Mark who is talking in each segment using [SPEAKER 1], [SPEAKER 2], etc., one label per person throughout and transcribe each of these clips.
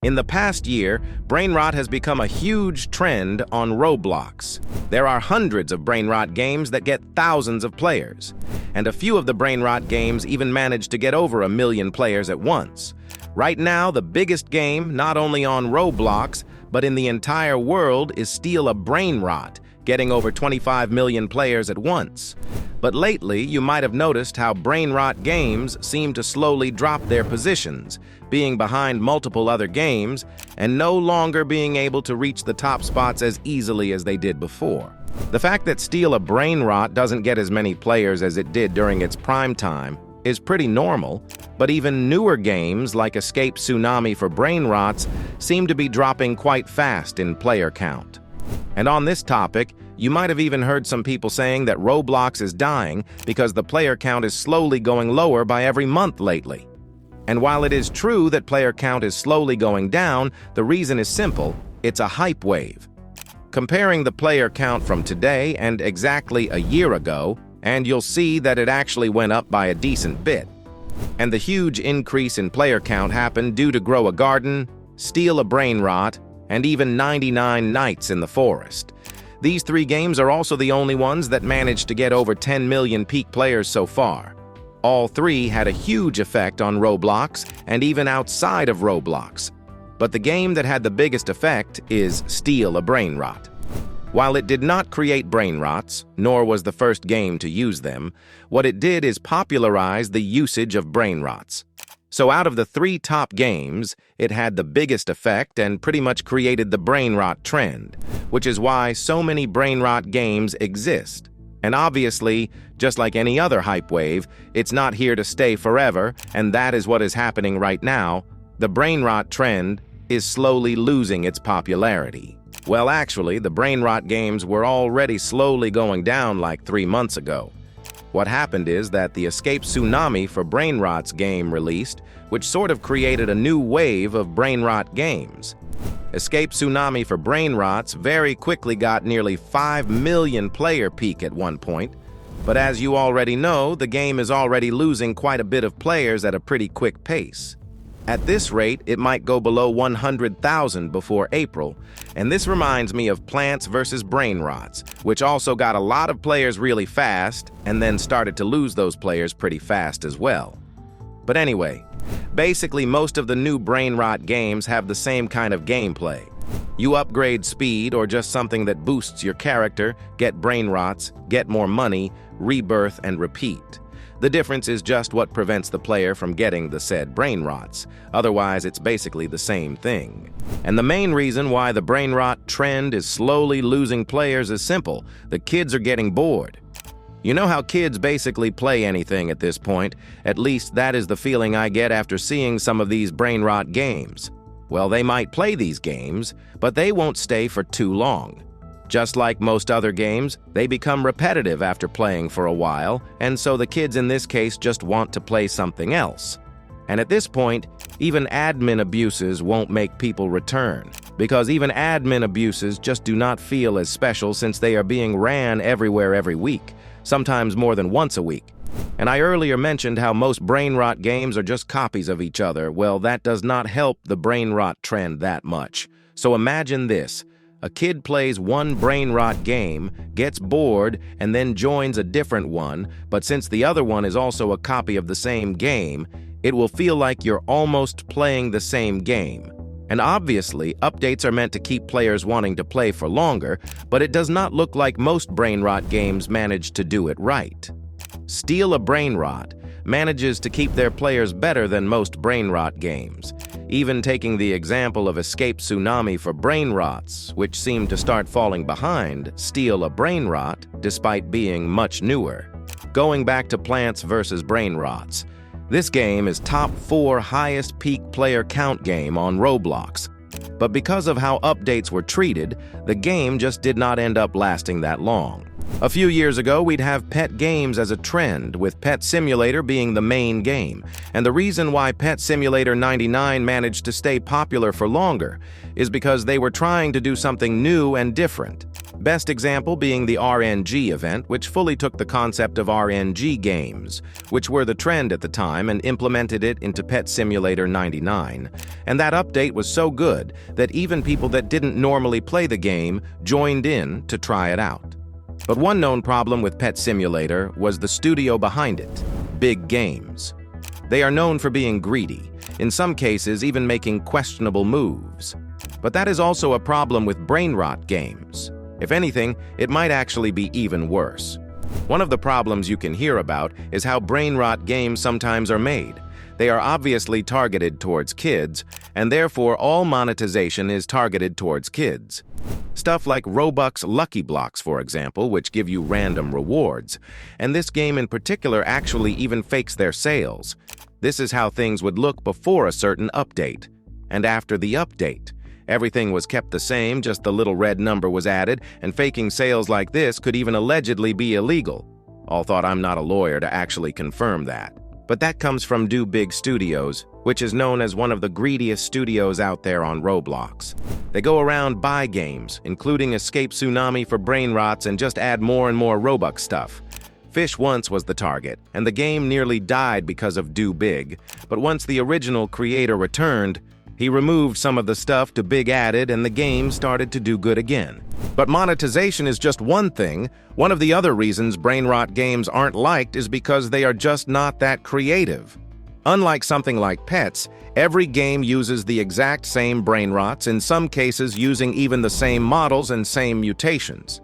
[SPEAKER 1] In the past year, BrainRot has become a huge trend on Roblox. There are hundreds of BrainRot games that get thousands of players, and a few of the BrainRot games even manage to get over 1 million players at once. Right now, the biggest game, not only on Roblox, but in the entire world, is Steal a BrainRot, getting over 25 million players at once. But lately, you might have noticed how BrainRot games seem to slowly drop their positions, being behind multiple other games and no longer being able to reach the top spots as easily as they did before. The fact that Steal a BrainRot doesn't get as many players as it did during its prime time is pretty normal, but even newer games like Escape Tsunami for BrainRots seem to be dropping quite fast in player count. And on this topic, you might have even heard some people saying that Roblox is dying because the player count is slowly going lower by every month lately. And while it is true that player count is slowly going down, the reason is simple: it's a hype wave. Comparing the player count from today and exactly a year ago, and you'll see that it actually went up by a decent bit. And the huge increase in player count happened due to Grow a Garden, Steal a BrainRot, and even 99 Nights in the Forest. These 3 games are also the only ones that managed to get over 10 million peak players so far. All 3 had a huge effect on Roblox and even outside of Roblox. But the game that had the biggest effect is Steal a BrainRot. While it did not create BrainRots, nor was the first game to use them, what it did is popularize the usage of BrainRots. So out of the 3 top games, it had the biggest effect and pretty much created the BrainRot trend, which is why so many BrainRot games exist. And obviously, just like any other hype wave, it's not here to stay forever, and that is what is happening right now. The BrainRot trend is slowly losing its popularity. Well, actually, the BrainRot games were already slowly going down like 3 months ago. What happened is that the Escape Tsunami for BrainRots game released, which sort of created a new wave of BrainRot games. Escape Tsunami for BrainRots very quickly got nearly 5 million player peak at one point, but as you already know, the game is already losing quite a bit of players at a pretty quick pace. At this rate, it might go below 100,000 before April, and this reminds me of Plants vs. BrainRots, which also got a lot of players really fast and then started to lose those players pretty fast as well. But anyway, basically most of the new BrainRot games have the same kind of gameplay. You upgrade speed or just something that boosts your character, get BrainRots, get more money, rebirth, and repeat. The difference is just what prevents the player from getting the said BrainRots. Otherwise, it's basically the same thing. And the main reason why the BrainRot trend is slowly losing players is simple: the kids are getting bored. You know how kids basically play anything at this point? At least that is the feeling I get after seeing some of these BrainRot games. Well, they might play these games, but they won't stay for too long. Just like most other games, they become repetitive after playing for a while, and so the kids in this case just want to play something else. And at this point, even admin abuses won't make people return, because even admin abuses just do not feel as special since they are being ran everywhere every week, sometimes more than once a week. And I earlier mentioned how most BrainRot games are just copies of each other. Well, that does not help the BrainRot trend that much. So imagine this. A kid plays one BrainRot game, gets bored, and then joins a different one, but since the other one is also a copy of the same game, it will feel like you're almost playing the same game. And obviously, updates are meant to keep players wanting to play for longer, but it does not look like most BrainRot games manage to do it right. Steal a BrainRot manages to keep their players better than most BrainRot games, even taking the example of Escape Tsunami for BrainRots, which seemed to start falling behind Steal a BrainRot despite being much newer. Going back to Plants vs. BrainRots, this game is top 4 highest peak player count game on Roblox. But because of how updates were treated, the game just did not end up lasting that long. A few years ago, we'd have pet games as a trend, with Pet Simulator being the main game. And the reason why Pet Simulator 99 managed to stay popular for longer is because they were trying to do something new and different. Best example being the RNG event, which fully took the concept of RNG games, which were the trend at the time, and implemented it into Pet Simulator 99. And that update was so good that even people that didn't normally play the game joined in to try it out. But one known problem with Pet Simulator was the studio behind it, Big Games. They are known for being greedy, in some cases even making questionable moves. But that is also a problem with BRAINROT games. If anything, it might actually be even worse. One of the problems you can hear about is how BRAINROT games sometimes are made. They are obviously targeted towards kids, and therefore all monetization is targeted towards kids. Stuff like Robux Lucky Blocks, for example, which give you random rewards. And this game in particular actually even fakes their sales. This is how things would look before a certain update. And after the update, everything was kept the same, just the little red number was added, and faking sales like this could even allegedly be illegal. Although I'm not a lawyer to actually confirm that. But that comes from Big Studios, which is known as one of the greediest studios out there on Roblox. They go around buy games, including Escape Tsunami for BRAINROTs, and just add more and more Robux stuff. Fish once was the target, and the game nearly died because of Big, but once the original creator returned, he removed some of the stuff Big added, and the game started to do good again. But monetization is just one thing. One of the other reasons BRAINROT games aren't liked is because they are just not that creative. Unlike something like Pets, every game uses the exact same BRAINROTs, in some cases using even the same models and same mutations.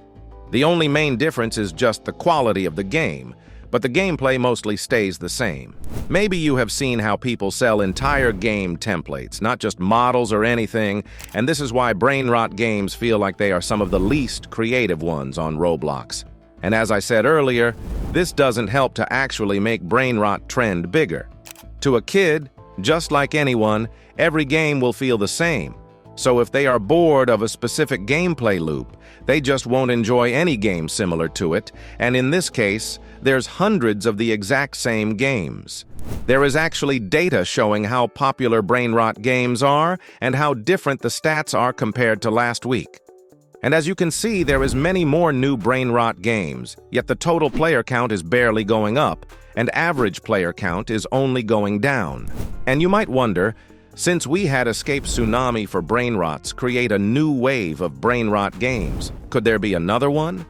[SPEAKER 1] The only main difference is just the quality of the game, but the gameplay mostly stays the same. Maybe you have seen how people sell entire game templates, not just models or anything, and this is why BRAINROT games feel like they are some of the least creative ones on Roblox. And as I said earlier, this doesn't help to actually make BRAINROT trend bigger. To a kid, just like anyone, every game will feel the same. So if they are bored of a specific gameplay loop, they just won't enjoy any game similar to it, and in this case, there's hundreds of the exact same games. There is actually data showing how popular BRAINROT games are and how different the stats are compared to last week. And as you can see, there is many more new BRAINROT games, yet the total player count is barely going up, and average player count is only going down. And you might wonder, since we had Escape Tsunami for BRAINROTs create a new wave of BRAINROT games, could there be another one?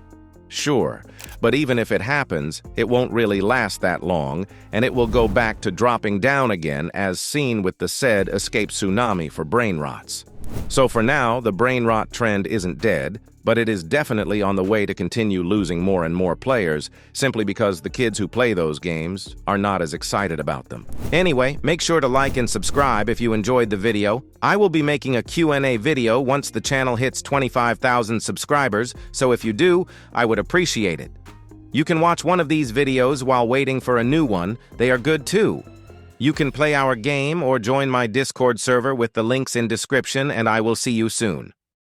[SPEAKER 1] Sure, but even if it happens, it won't really last that long, and it will go back to dropping down again as seen with the said Escape Tsunami for BRAINROTs. So for now, the BRAINROT trend isn't dead, but it is definitely on the way to continue losing more and more players, simply because the kids who play those games are not as excited about them. Anyway, make sure to like and subscribe if you enjoyed the video. I will be making a Q&A video once the channel hits 25,000 subscribers, so if you do, I would appreciate it. You can watch one of these videos while waiting for a new one. They are good too. You can play our game or join my Discord server with the links in description, and I will see you soon.